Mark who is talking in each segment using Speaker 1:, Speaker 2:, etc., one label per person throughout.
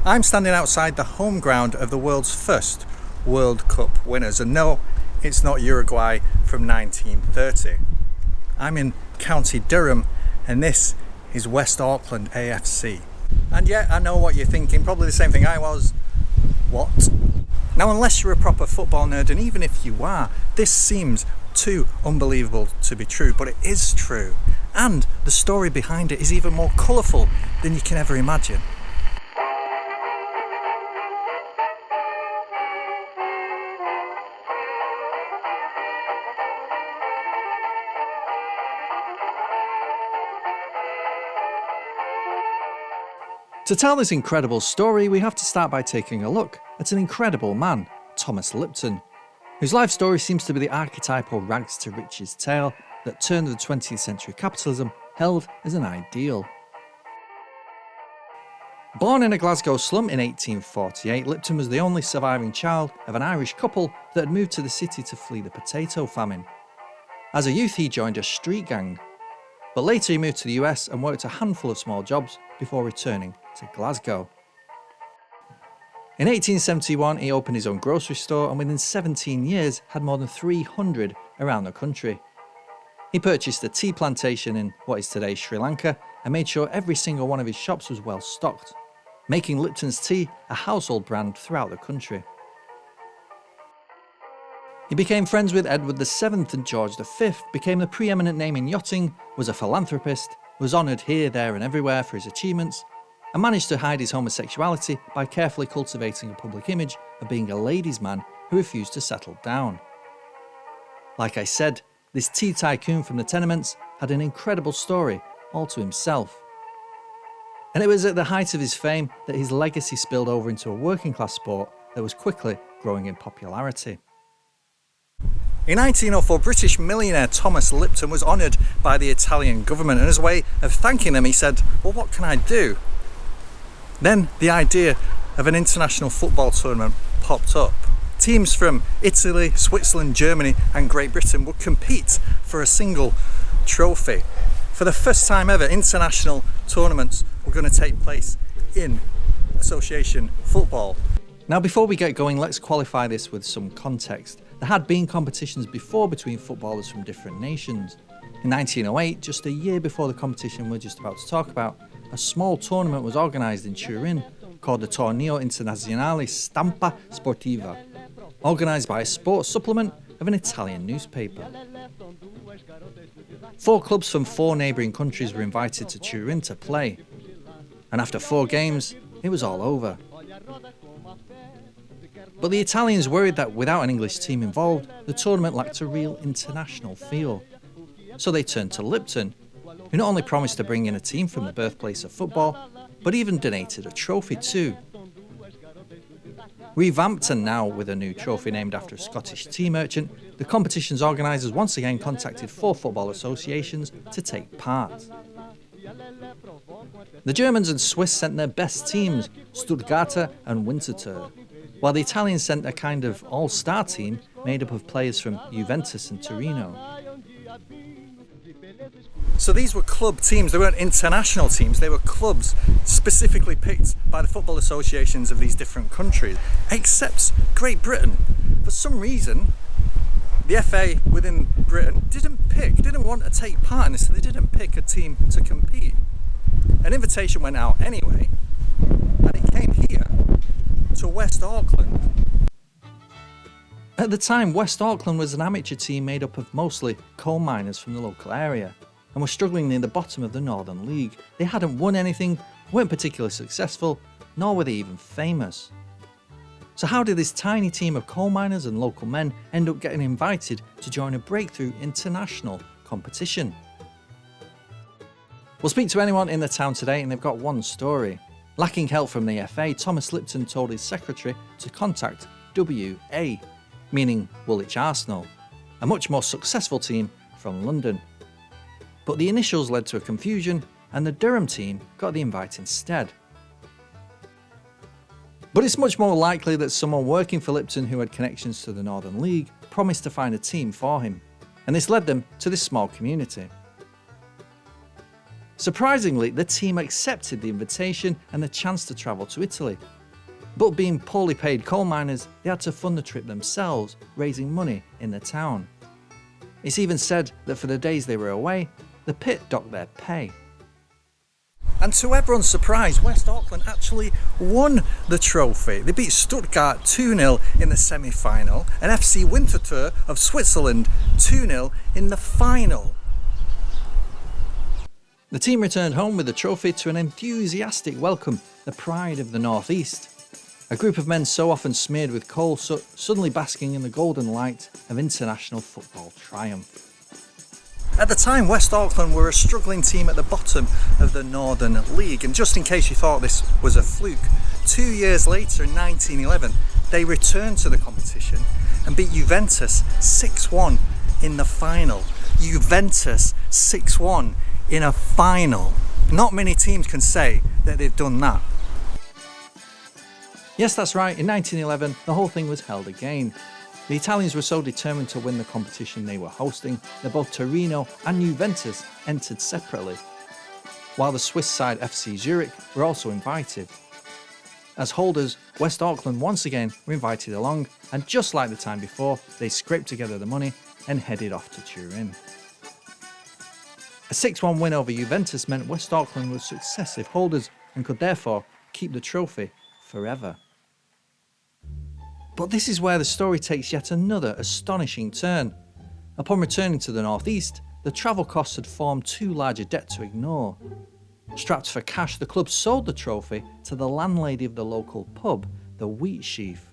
Speaker 1: I'm standing outside the home ground of the world's first World Cup winners, and no, it's not Uruguay from 1930. I'm in County Durham, and this is West Auckland AFC. And yeah, I know what you're thinking, probably the same thing I was. What? Now, unless you're a proper football nerd, and even if you are, this seems too unbelievable to be true, but it is true. And the story behind it is even more colourful than you can ever imagine. To tell this incredible story, we have to start by taking a look at an incredible man, Thomas Lipton, whose life story seems to be the archetypal rags to riches tale that turn of the 20th century capitalism held as an ideal. Born in a Glasgow slum in 1848, Lipton was the only surviving child of an Irish couple that had moved to the city to flee the potato famine. As a youth, he joined a street gang, but later he moved to the US and worked a handful of small jobs before returning to Glasgow. In 1871, he opened his own grocery store and within 17 years had more than 300 around the country. He purchased a tea plantation in what is today Sri Lanka and made sure every single one of his shops was well stocked, making Lipton's tea a household brand throughout the country. He became friends with Edward VII and George V, became the preeminent name in yachting, was a philanthropist, was honoured here, there and everywhere for his achievements, and managed to hide his homosexuality by carefully cultivating a public image of being a ladies' man who refused to settle down. Like I said, this tea tycoon from the tenements had an incredible story all to himself. And it was at the height of his fame that his legacy spilled over into a working class sport that was quickly growing in popularity. In 1904, British millionaire Thomas Lipton was honoured by the Italian government, and as a way of thanking them, he said, "Well, what can I do?" Then the idea of an international football tournament popped up. Teams from Italy, Switzerland, Germany and Great Britain would compete for a single trophy. For the first time ever, international tournaments were going to take place in association football. Now, before we get going, let's qualify this with some context. There had been competitions before between footballers from different nations. In 1908, just a year before the competition we're just about to talk about, a small tournament was organised in Turin called the Torneo Internazionale Stampa Sportiva, organised by a sports supplement of an Italian newspaper. 4 clubs from 4 neighbouring countries were invited to Turin to play, and after 4 games, it was all over. But the Italians worried that without an English team involved, the tournament lacked a real international feel. So they turned to Lipton, who not only promised to bring in a team from the birthplace of football, but even donated a trophy too. Revamped and now with a new trophy named after a Scottish tea merchant, the competition's organisers once again contacted 4 football associations to take part. The Germans and Swiss sent their best teams, Stuttgarter and Winterthur, while the Italians sent a kind of all-star team made up of players from Juventus and Torino. So these were club teams, they weren't international teams, they were clubs specifically picked by the football associations of these different countries. Except Great Britain. For some reason, the FA within Britain didn't want to take part in this, so they didn't pick a team to compete. An invitation went out anyway, and it came here to West Auckland. At the time, West Auckland was an amateur team made up of mostly coal miners from the local area, and were struggling near the bottom of the Northern League. They hadn't won anything, weren't particularly successful, nor were they even famous. So how did this tiny team of coal miners and local men end up getting invited to join a breakthrough international competition? We'll speak to anyone in the town today and they've got one story. Lacking help from the FA, Thomas Lipton told his secretary to contact WA, meaning Woolwich Arsenal, a much more successful team from London. But the initials led to a confusion and the Durham team got the invite instead. But it's much more likely that someone working for Lipton who had connections to the Northern League promised to find a team for him, and this led them to this small community. Surprisingly, the team accepted the invitation and the chance to travel to Italy. But being poorly paid coal miners, they had to fund the trip themselves, raising money in the town. It's even said that for the days they were away, the pit docked their pay. And to everyone's surprise, West Auckland actually won the trophy. They beat Stuttgart 2-0 in the semi-final and FC Winterthur of Switzerland 2-0 in the final. The team returned home with the trophy to an enthusiastic welcome, the pride of the North East. A group of men so often smeared with coal soot, suddenly basking in the golden light of international football triumph. At the time, West Auckland were a struggling team at the bottom of the Northern League, and just in case you thought this was a fluke, 2 years later in 1911, they returned to the competition and beat Juventus 6-1 in the final. Juventus 6-1 in a final. Not many teams can say that they've done that. Yes, that's right, in 1911 the whole thing was held again. The Italians were so determined to win the competition they were hosting that both Torino and Juventus entered separately, while the Swiss side FC Zurich were also invited. As holders, West Auckland once again were invited along, and just like the time before, they scraped together the money and headed off to Turin. A 6-1 win over Juventus meant West Auckland were successive holders and could therefore keep the trophy forever. But this is where the story takes yet another astonishing turn. Upon returning to the North East, the travel costs had formed too large a debt to ignore. Strapped for cash, the club sold the trophy to the landlady of the local pub, the Wheat Sheaf.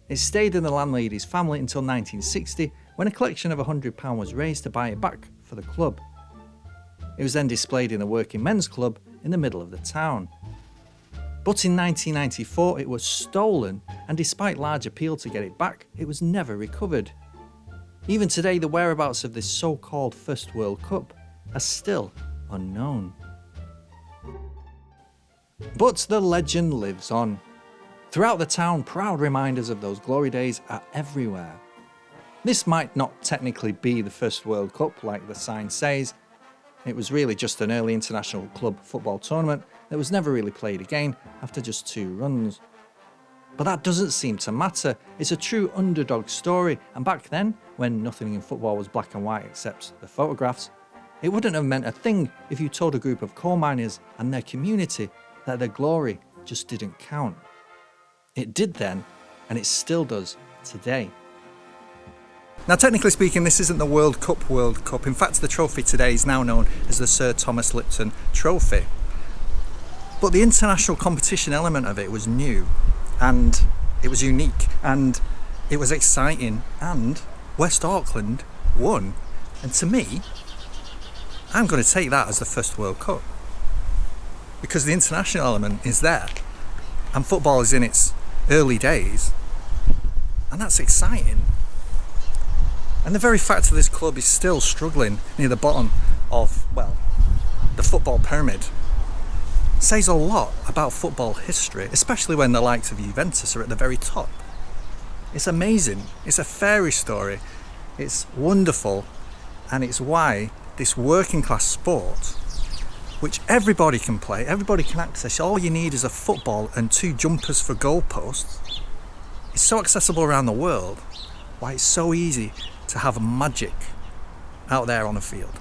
Speaker 1: It stayed in the landlady's family until 1960, when a collection of £100 was raised to buy it back for the club. It was then displayed in the Working Men's Club in the middle of the town. But in 1994 it was stolen, and despite large appeal to get it back, it was never recovered. Even today, the whereabouts of this so-called First World Cup are still unknown. But the legend lives on. Throughout the town, proud reminders of those glory days are everywhere. This might not technically be the First World Cup like the sign says. It was really just an early international club football tournament that was never really played again after just 2 runs. But that doesn't seem to matter. It's a true underdog story, and back then, when nothing in football was black and white except the photographs, it wouldn't have meant a thing if you told a group of coal miners and their community that their glory just didn't count. It did then, and it still does today. Now, technically speaking, this isn't the World Cup. In fact, the trophy today is now known as the Sir Thomas Lipton Trophy. But the international competition element of it was new, and it was unique, and it was exciting, and West Auckland won. And to me, I'm going to take that as the first World Cup, because the international element is there, and football is in its early days, and that's exciting. And the very fact that this club is still struggling near the bottom of, well, the football pyramid says a lot about football history, especially when the likes of Juventus are at the very top. It's amazing. It's a fairy story. It's wonderful. And it's why this working class sport, which everybody can play, everybody can access, all you need is a football and 2 jumpers for goalposts, it's so accessible around the world, why it's so easy to have magic out there on the field.